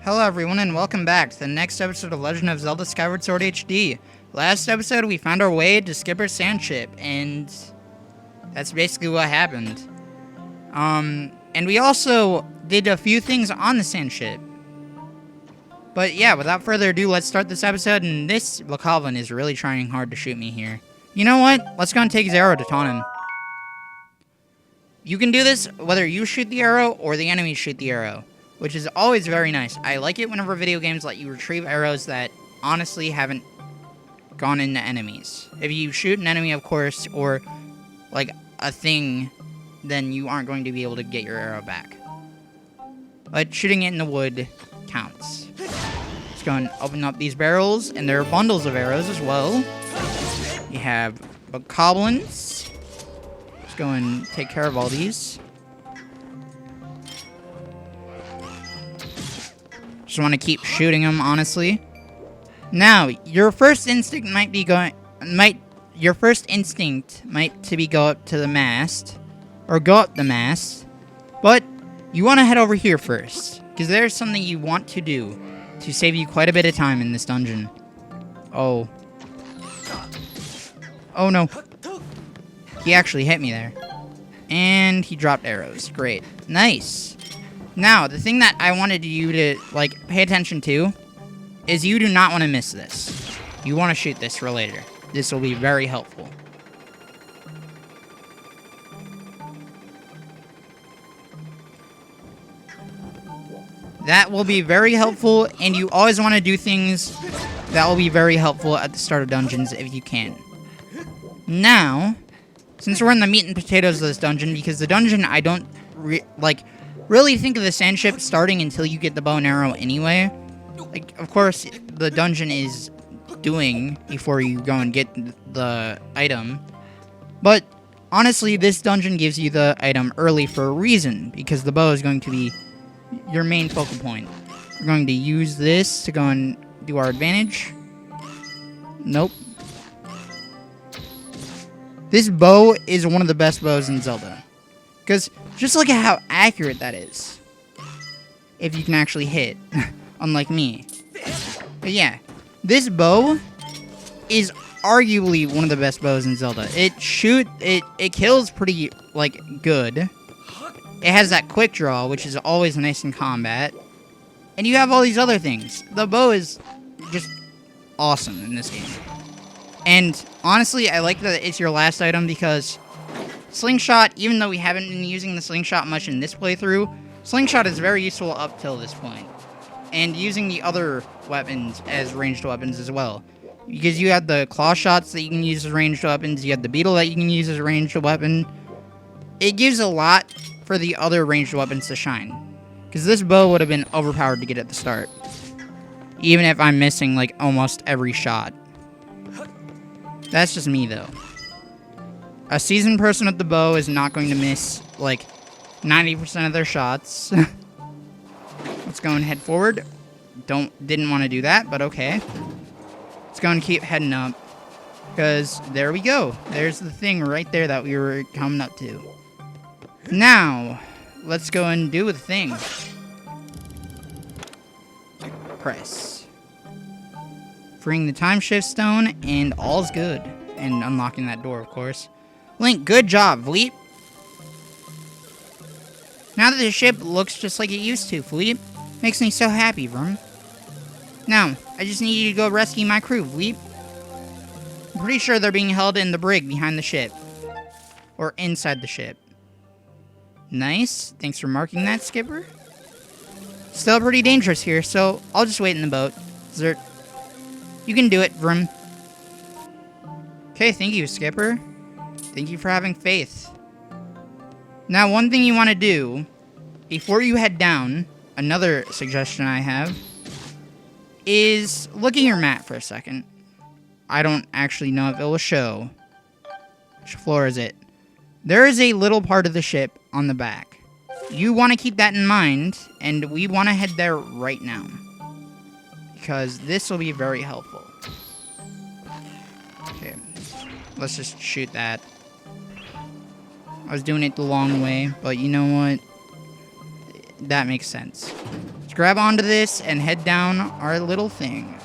Hello everyone and welcome back to the next episode of Legend of Zelda Skyward Sword HD. Last episode we found our way to Skipper's Sandship, and that's basically what happened. And we also did a few things on the Sandship. But yeah, without further ado, let's start this episode, and this Lakalvin is really trying hard to shoot me here. You know what? Let's go and take his arrow to taunt him. You can do this whether you shoot the arrow or the enemy shoot the arrow, which is always very nice. I like it whenever video games let you retrieve arrows that honestly haven't gone into enemies. If you shoot an enemy, of course, or like a thing, then you aren't going to be able to get your arrow back. But shooting it in the wood counts. Let's go and open up these barrels, and there are bundles of arrows as well. You have goblins. Let's go and take care of all these. Just want to keep shooting them, honestly. Now, your first instinct might be go up to the mast, or go up the mast, but you want to head over here first, because there's something you want to do to save you quite a bit of time in this dungeon. Oh no. He actually hit me there. And he dropped arrows. Great. Nice. Now, the thing that I wanted you to, pay attention to is you do not want to miss this. You want to shoot this for later. This will be very helpful. That will be very helpful, and you always want to do things that will be very helpful at the start of dungeons if you can. Now, since we're in the meat and potatoes of this dungeon, because the dungeon I don't really think of the Sandship starting until you get the bow and arrow anyway. Of course, the dungeon is doing before you go and get the item. But, honestly, this dungeon gives you the item early for a reason, because the bow is going to be your main focal point. We're going to use this to go and do our advantage. Nope. This bow is one of the best bows in Zelda. Because just look at how accurate that is. If you can actually hit. Unlike me. But yeah. This bow is arguably one of the best bows in Zelda. It kills pretty, good. It has that quick draw, which is always nice in combat. And you have all these other things. The bow is just awesome in this game. And honestly, I like that it's your last item because Slingshot, even though we haven't been using the Slingshot much in this playthrough, Slingshot is very useful up till this point. And using the other weapons as ranged weapons as well. Because you have the claw shots that you can use as ranged weapons, you have the beetle that you can use as a ranged weapon. It gives a lot for the other ranged weapons to shine. Because this bow would have been overpowered to get at the start. Even if I'm missing, almost every shot. That's just me, though. A seasoned person with the bow is not going to miss, 90% of their shots. Let's go and head forward. Didn't want to do that, but okay. Let's go and keep heading up. Because there we go. There's the thing right there that we were coming up to. Now, let's go and do the thing. Press. Freeing the time shift stone, and all's good. And unlocking that door, of course. Link, good job, Fleet. Now that the ship looks just like it used to, Fleet. Makes me so happy, Vrum. Now, I just need you to go rescue my crew, Fleet. I'm pretty sure they're being held in the brig behind the ship. Or inside the ship. Nice. Thanks for marking that, Skipper. Still pretty dangerous here, so I'll just wait in the boat. Zert. You can do it, Vrum. Okay, thank you, Skipper. Thank you for having faith. Now, one thing you want to do, before you head down, another suggestion I have, is look at your map for a second. I don't actually know if it will show. Which floor is it? There is a little part of the ship on the back. You want to keep that in mind, and we want to head there right now. Because this will be very helpful. Okay, let's just shoot that. I was doing it the long way, but you know what? That makes sense. Let's grab onto this and head down our little thing.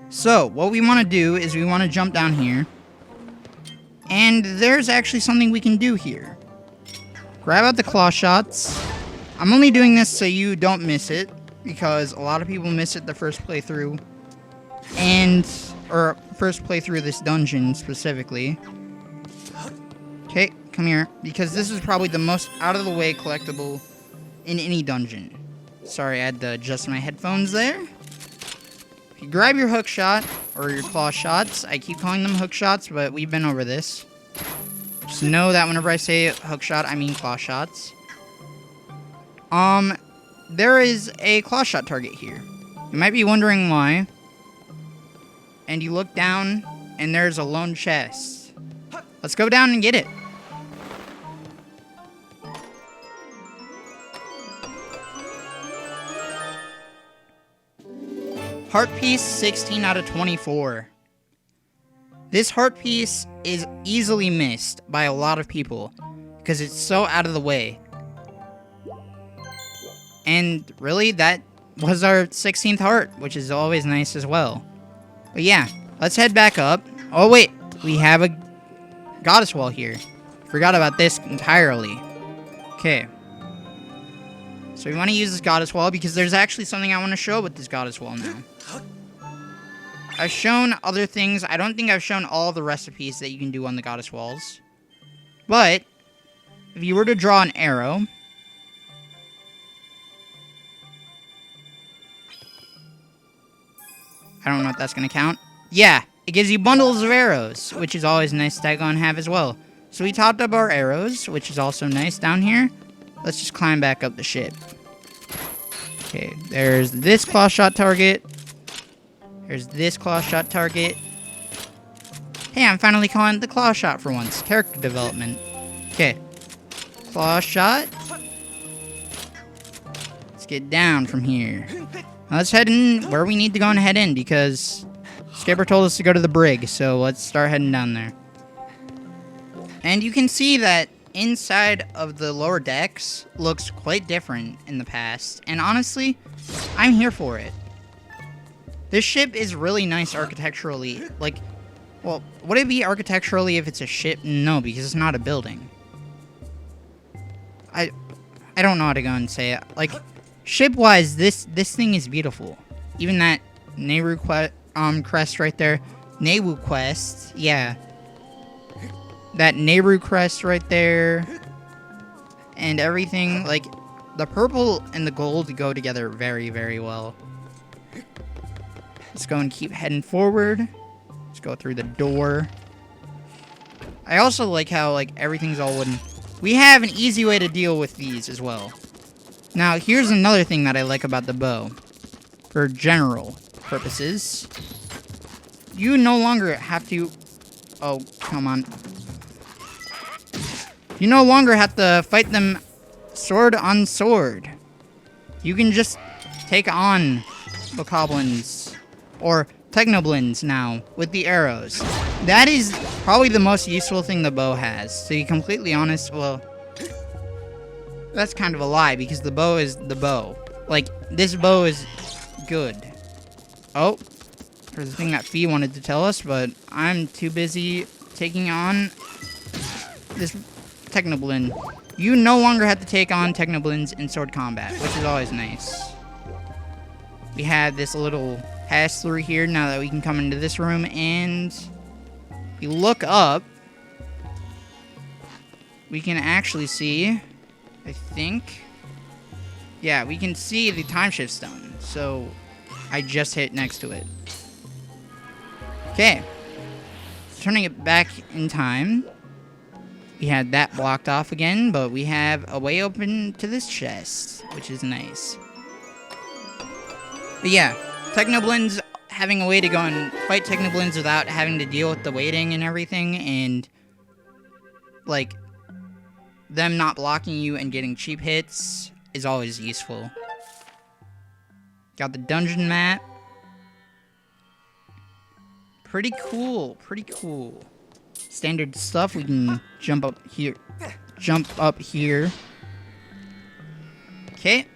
So, what we want to do is we want to jump down here. And there's actually something we can do here. Grab out the claw shots. I'm only doing this so you don't miss it, because a lot of people miss it the first playthrough. Or first playthrough of this dungeon specifically. Okay, come here, because this is probably the most out-of-the-way collectible in any dungeon. Sorry, I had to adjust my headphones there. If you grab your hook shot, or your claw shots, I keep calling them hook shots, but we've been over this. Just know that whenever I say hook shot, I mean claw shots. There is a claw shot target here. You might be wondering why. And you look down, and there's a lone chest. Let's go down and get it. Heart piece 16 out of 24. This heart piece is easily missed by a lot of people because it's so out of the way. And really, that was our 16th heart, which is always nice as well. But yeah, let's head back up. Oh wait, we have a goddess wall here. Forgot about this entirely. Okay. So we want to use this goddess wall because there's actually something I want to show with this goddess wall now. I've shown other things. I don't think I've shown all the recipes that you can do on the goddess walls. But if you were to draw an arrow, I don't know if that's going to count. Yeah, it gives you bundles of arrows, which is always nice to go and have as well. So we topped up our arrows, which is also nice down here. Let's just climb back up the ship. Okay, there's this claw shot target. There's this claw shot target. Hey, I'm finally calling it the claw shot for once. Character development. Okay. Claw shot. Let's get down from here. Now let's head in where we need to go and head in, because Skipper told us to go to the Brig, so let's start heading down there. And you can see that inside of the lower decks looks quite different in the past, and honestly, I'm here for it. This ship is really nice architecturally. Like, well, would it be architecturally if it's a ship? No, because it's not a building. I don't know how to go and say it. Like, ship-wise, this thing is beautiful. Even that Nehru crest right there. Nehru quest, yeah. That Nehru crest right there. And everything, like, the purple and the gold go together very, very well. Let's go and keep heading forward. Let's go through the door. I also like how, like, everything's all wooden. We have an easy way to deal with these as well. Now, here's another thing that I like about the bow. For general purposes, you no longer have to... Oh, come on. You no longer have to fight them sword on sword. You can just take on bokoblins or technoblins now with the arrows. That is probably the most useful thing the bow has. To be completely honest, well, that's kind of a lie, because the bow is the bow. Like, this bow is good. Oh, there's a thing that Fee wanted to tell us, but I'm too busy taking on this technoblin. You no longer have to take on technoblins in sword combat, which is always nice. We have this little pass-through here now that we can come into this room, and you look up, we can actually see, I think, yeah, we can see the time shift stone, so I just hit next to it. Okay, turning it back in time, we had that blocked off again, but we have a way open to this chest, which is nice. But yeah, technoblins, having a way to go and fight technoblins without having to deal with the waiting and everything, and, like, them not blocking you and getting cheap hits is always useful. Got the dungeon map. Pretty cool, pretty cool. Standard stuff, we can jump up here. Jump up here. Okay.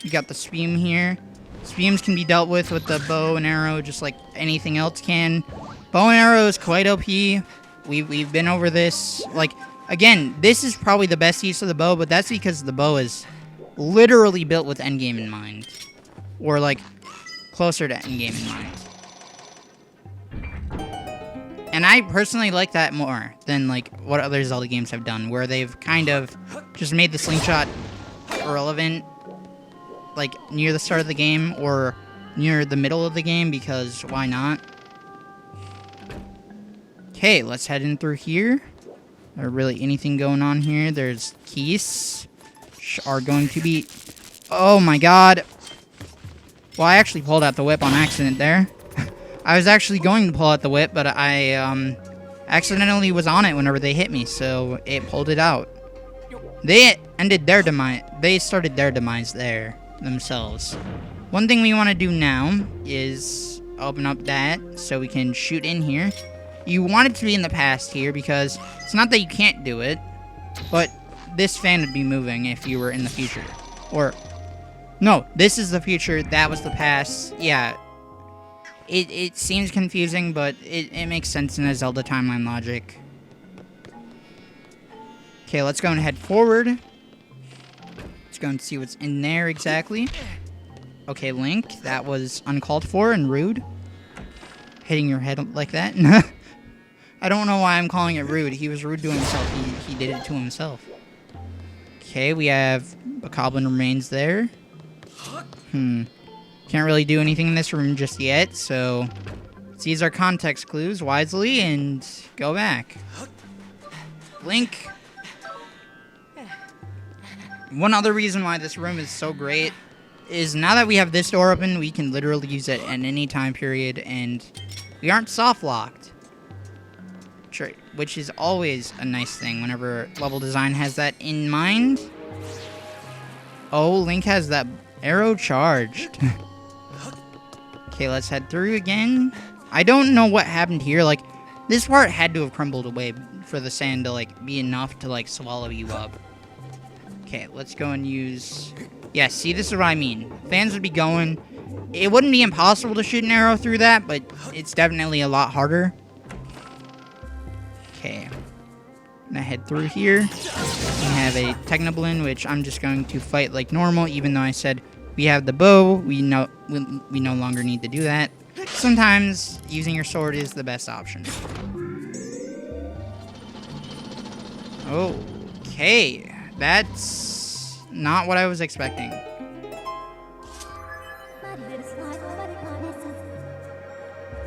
We got the Speam here. Speams can be dealt with the bow and arrow, just like anything else can. Bow and arrow is quite OP. We've been over this. Like, again, this is probably the best use of the bow, but that's because the bow is literally built with endgame in mind. Or, like, closer to endgame in mind. And I personally like that more than, like, what other Zelda games have done, where they've kind of just made the slingshot irrelevant, like, near the start of the game or near the middle of the game, because why not? Okay, let's head in through here. There really anything going on here? There's keys. Are going to be... Oh my god. Well, I actually pulled out the whip on accident there. I was actually going to pull out the whip, but I accidentally was on it whenever they hit me, so it pulled it out. They ended their demise. They started their demise there themselves. One thing we want to do now is open up that so we can shoot in here. You want it to be in the past here because it's not that you can't do it, but this fan would be moving if you were in the future. Or, no, this is the future, that was the past. Yeah. It seems confusing, but it makes sense in a Zelda timeline logic. Okay, let's go and head forward. Let's go and see what's in there exactly. Okay, Link, that was uncalled for and rude. Hitting your head like that. I don't know why I'm calling it rude. He was rude to himself. He did it to himself. Okay, we have a Goblin remains there. Can't really do anything in this room just yet, so let's use our context clues wisely and go back. Link. One other reason why this room is so great is now that we have this door open, we can literally use it at any time period, and we aren't soft-locked. Which is always a nice thing whenever level design has that in mind. Oh, Link has that arrow charged. Okay, let's head through again. I don't know what happened here. Like, this part had to have crumbled away for the sand to, like, be enough to, like, swallow you up. Okay, let's go and use... Yeah, see, this is what I mean. Fans would be going... It wouldn't be impossible to shoot an arrow through that, but it's definitely a lot harder. Okay. I'm gonna head through here. We have a Technoblin, which I'm just going to fight like normal, even though I said we have the bow. We no longer need to do that. Sometimes using your sword is the best option. Okay. That's not what I was expecting.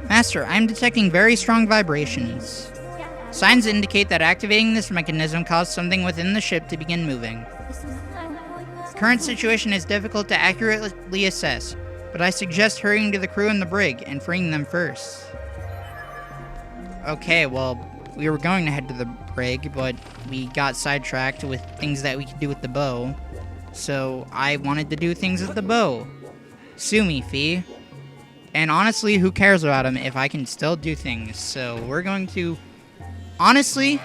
Master, I'm detecting very strong vibrations. Signs indicate that activating this mechanism caused something within the ship to begin moving. The current situation is difficult to accurately assess, but I suggest hurrying to the crew and the brig and freeing them first. Okay, well, we were going to head to the brig, but we got sidetracked with things that we could do with the bow. So I wanted to do things with the bow. Sue me, Fee. And honestly, who cares about him if I can still do things? So we're going to... Honestly,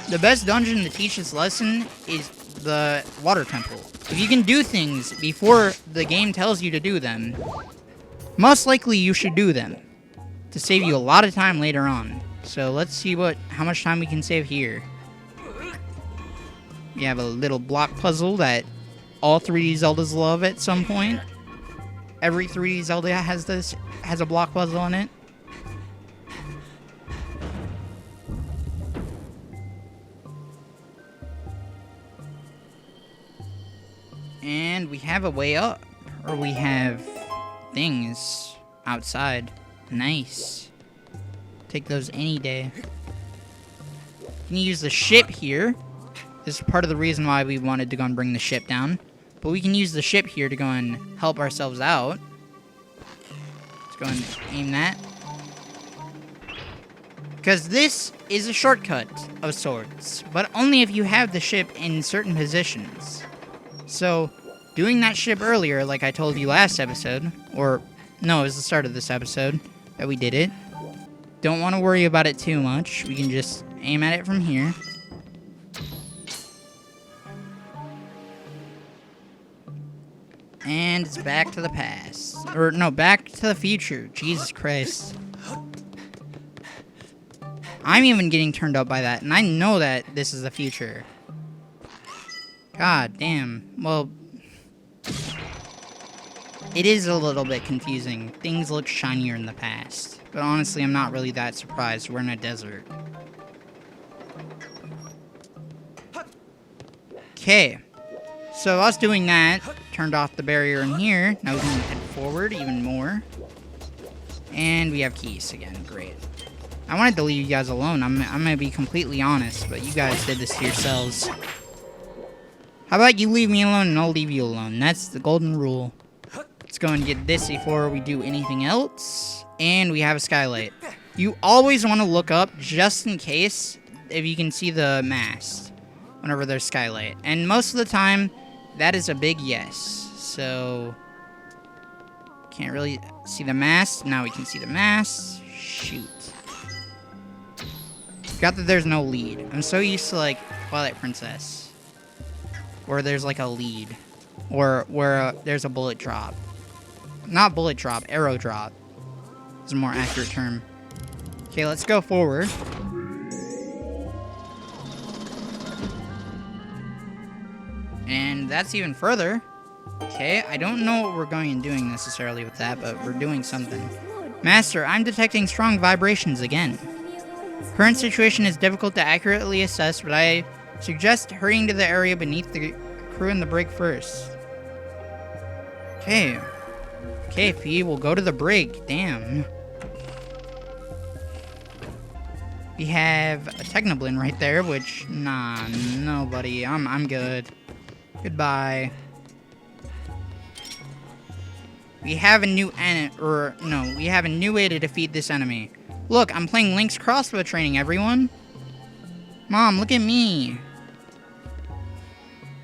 the best dungeon to teach this lesson is the water temple. If you can do things before the game tells you to do them, most likely you should do them to save you a lot of time later on. So let's see how much time we can save here. We have a little block puzzle that all 3D Zeldas love at some point. Every 3D Zelda has a block puzzle in it. And we have a way up. Or we have things outside. Nice. Take those any day. You can use the ship here. This is part of the reason why we wanted to go and bring the ship down. But we can use the ship here to go and help ourselves out. Let's go and aim that. Because this is a shortcut of sorts. But only if you have the ship in certain positions. So, doing that ship earlier, like I told you last episode, or, no, it was the start of this episode that we did it. Don't want to worry about it too much. We can just aim at it from here. And it's back to the past. Or, no, back to the future. Jesus Christ. I'm even getting turned up by that, and I know that this is the future. God damn. Well, it is a little bit confusing. Things look shinier in the past. But honestly, I'm not really that surprised. We're in a desert. Okay. So us doing that turned off the barrier in here. Now we can head forward even more. And we have keys again. Great. I wanted to leave you guys alone. I'm gonna be completely honest, but you guys did this to yourselves. How about you leave me alone and I'll leave you alone? That's the golden rule. Let's go and get this before we do anything else. And we have a skylight. You always want to look up just in case if you can see the mast whenever there's skylight. And most of the time, that is a big yes. So, can't really see the mast. Now we can see the mast. Shoot. Forgot that there's no lead. I'm so used to, like, Twilight Princess, where there's, like, a lead. Or where there's a bullet drop. Not bullet drop, arrow drop is a more accurate term. Okay, let's go forward. And that's even further. Okay, I don't know what we're going and doing necessarily with that, but we're doing something. Master, I'm detecting strong vibrations again. Current situation is difficult to accurately assess, but I suggest hurrying to the area beneath the crew and the brig first. Okay. Okay, Fee, we'll go to the brig. Damn. We have a Technoblin right there, which, nah, nobody. I'm good. Goodbye. We have a new we have a new way to defeat this enemy. Look, I'm playing Link's crossbow training, everyone. Mom, look at me.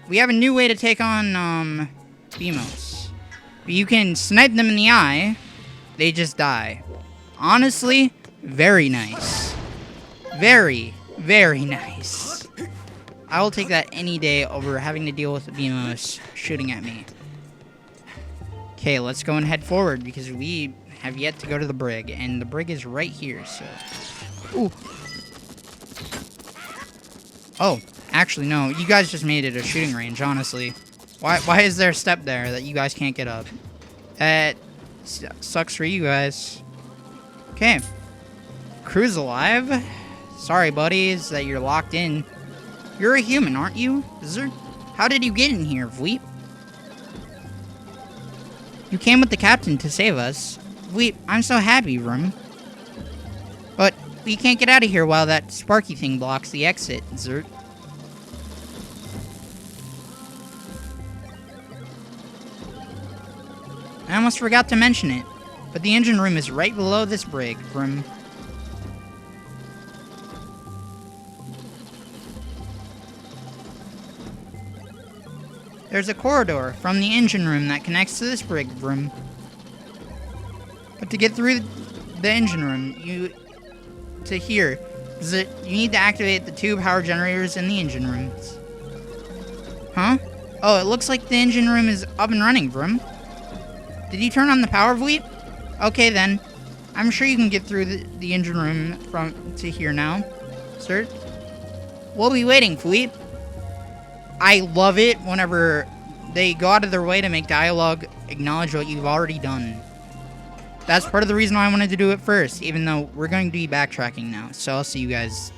We have a new way to take on, Beamos. You can snipe them in the eye, they just die. Honestly, very nice. Very, very nice. I will take that any day over having to deal with the Beamos shooting at me. Okay, let's go and head forward because we have yet to go to the brig, and the brig is right here, so... Ooh. Oh, actually, no. You guys just made it a shooting range, honestly. Why is there a step there that you guys can't get up? That sucks for you guys. Okay. Crew's alive. Sorry, buddies, that you're locked in. You're a human, aren't you? How did you get in here, Vweep? You came with the captain to save us. Vweep, I'm so happy, Vroom. But we can't get out of here while that sparky thing blocks the exit, Zert. I almost forgot to mention it, but the engine room is right below this brig, Vroom. There's a corridor from the engine room that connects to this brig, Vroom. But to get through the engine room, you need to activate the two power generators in the engine rooms. Huh? Oh, it looks like the engine room is up and running, Vroom. Did you turn on the power, Vweep? Okay, then. I'm sure you can get through the engine room to here now. Sir? We'll be waiting, Vweep. I love it whenever they go out of their way to make dialogue acknowledge what you've already done. That's part of the reason why I wanted to do it first, even though we're going to be backtracking now. So I'll see you guys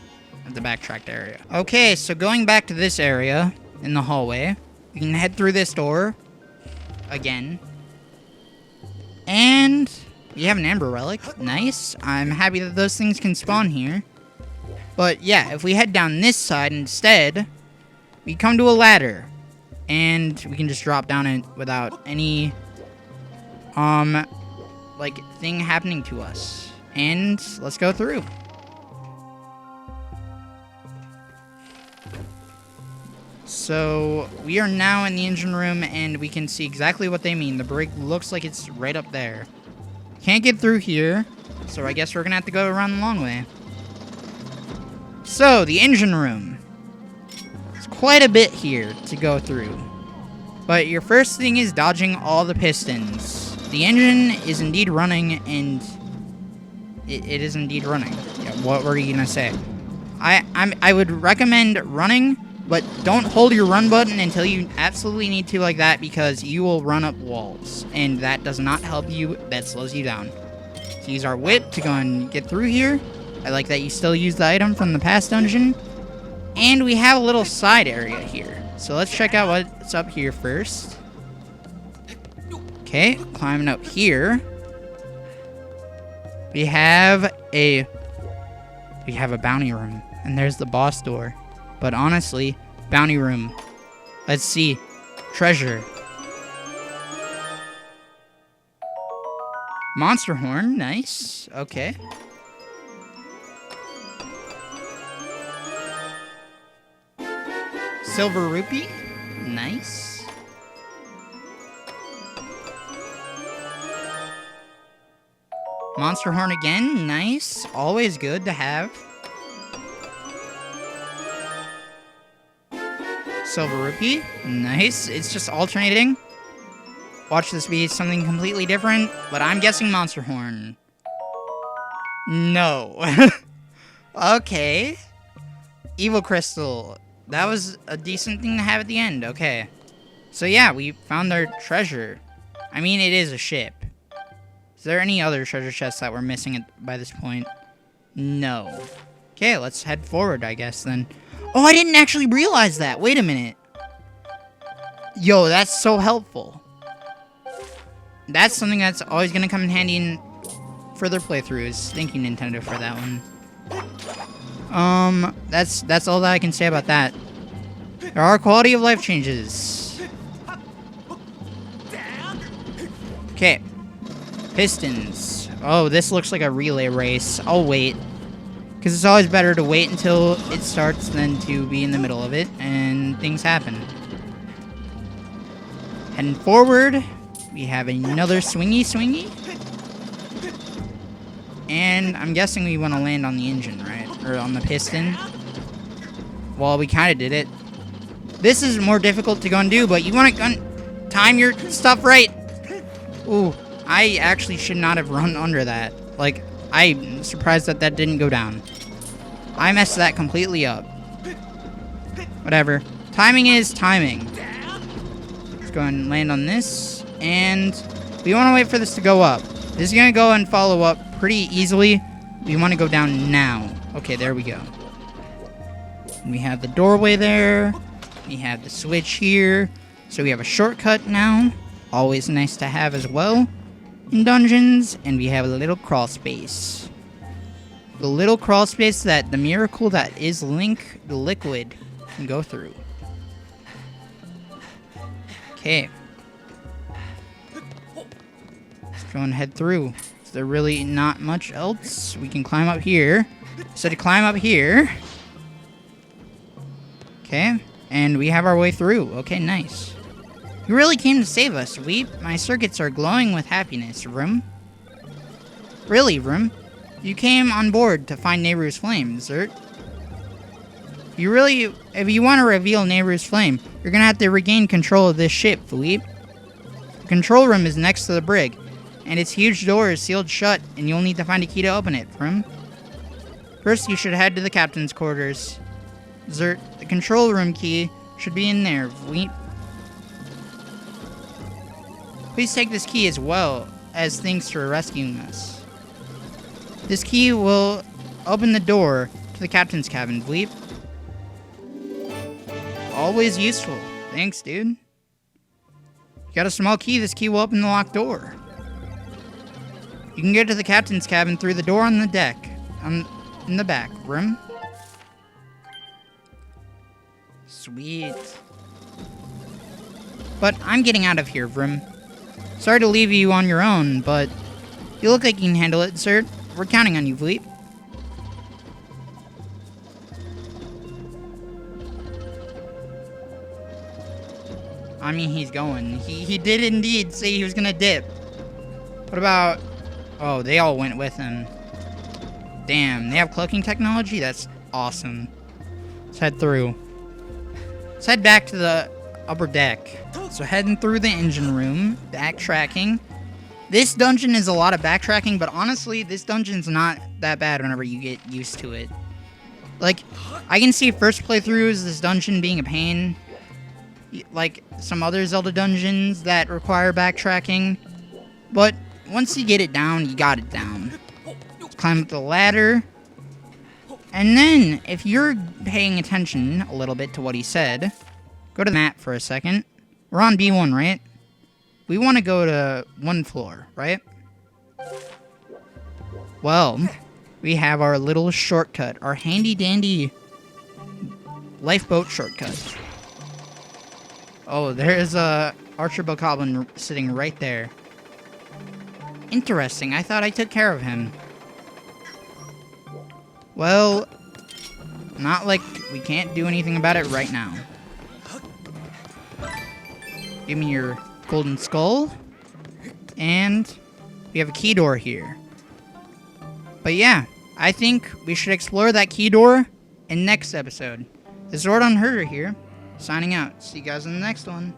at the backtracked area. Okay, so going back to this area in the hallway, you can head through this door again. And we have an Amber Relic. Nice. I'm happy that those things can spawn here. But yeah, if we head down this side instead, we come to a ladder. And we can just drop down it without any, thing happening to us. And let's go through. So, we are now in the engine room, and we can see exactly what they mean. The brig looks like it's right up there. Can't get through here, so I guess we're gonna have to go around the long way. So, the engine room. It's quite a bit here to go through. But your first thing is dodging all the pistons. The engine is indeed running, and it is indeed running. Yeah, what were you gonna say? I would recommend running, but don't hold your run button until you absolutely need to like that, because you will run up walls, and that does not help you. That slows you down. So use our whip to go and get through here. I like that you still use the item from the past dungeon. And we have a little side area here. So let's check out what's up here first. Okay, climbing up here. We have a bounty room. And there's the boss door. But honestly, bounty room. Let's see. Treasure. Monster horn, nice. Okay. Silver rupee, nice. Monster horn again, nice. Always good to have. Silver rupee, nice. It's just alternating. Watch this be something completely different, but I'm guessing monster horn. No. Okay. Evil crystal. That was a decent thing to have at the end. Okay. So yeah, we found our treasure. I mean, it is a ship. Is there any other treasure chests that we're missing by this point? No. Okay, let's head forward, I guess, then. Oh, I didn't actually realize that. Wait a minute. Yo, that's so helpful. That's something that's always going to come in handy in further playthroughs. Thank you, Nintendo, for that one. That's all that I can say about that. There are quality of life changes. Okay. Pistons. Oh, this looks like a relay race. I'll wait. Because it's always better to wait until it starts than to be in the middle of it, and things happen. Heading forward, we have another swingy. And I'm guessing we want to land on the engine, right? Or on the piston. Well, we kind of did it. This is more difficult to go and do, but you want to time your stuff right. Ooh, I actually should not have run under that. Like, I'm surprised that that didn't go down. I messed that completely up. Whatever. Timing is timing. Let's go and land on this. And we want to wait for this to go up. This is going to go and follow up pretty easily. We want to go down now. Okay, there we go. We have the doorway there. We have the switch here. So we have a shortcut now. Always nice to have as well in dungeons. And we have a little crawl space. The little crawl space that the miracle that is Link, the liquid, can go through. Okay. Let's go and head through. Is there really not much else? We can climb up here. So to climb up here. Okay. And we have our way through. Okay, nice. You really came to save us, Weep. My circuits are glowing with happiness, Vroom. Really, Vroom? You came on board to find Nehru's flame, Zert. If you want to reveal Nehru's flame, you're gonna have to regain control of this ship, Weep. The control room is next to the brig, and its huge door is sealed shut, and you'll need to find a key to open it, Vroom. First, you should head to the captain's quarters. Zert, the control room key should be in there, Weep. Please take this key as well as thanks for rescuing us. This key will open the door to the captain's cabin, Bleep. Always useful. Thanks, dude. You got a small key, this key will open the locked door. You can get to the captain's cabin through the door on the deck. In the back room. Sweet. But I'm getting out of here, Vroom. Sorry to leave you on your own, but you look like you can handle it, sir. We're counting on you, Bleep. I mean, he's going. He did indeed say he was gonna dip. What about... Oh, they all went with him. Damn, they have cloaking technology? That's awesome. Let's head through. Let's head back to the upper deck. So heading through the engine room, backtracking. This dungeon is a lot of backtracking, but honestly, this dungeon's not that bad whenever you get used to it. Like, I can see first playthroughs, this dungeon being a pain. Like some other Zelda dungeons that require backtracking. But once you get it down, you got it down. Climb up the ladder. And then, if you're paying attention a little bit to what he said, go to the map for a second. We're on B1, right? We want to go to 1 floor, right? Well, we have our little shortcut, our handy-dandy lifeboat shortcut. Oh, there's a Archer Bokoblin sitting right there. Interesting, I thought I took care of him. Well, not like we can't do anything about it right now. Give me your golden skull. And we have a key door here. But yeah, I think we should explore that key door in next episode. This is Ordonherder here, signing out. See you guys in the next one.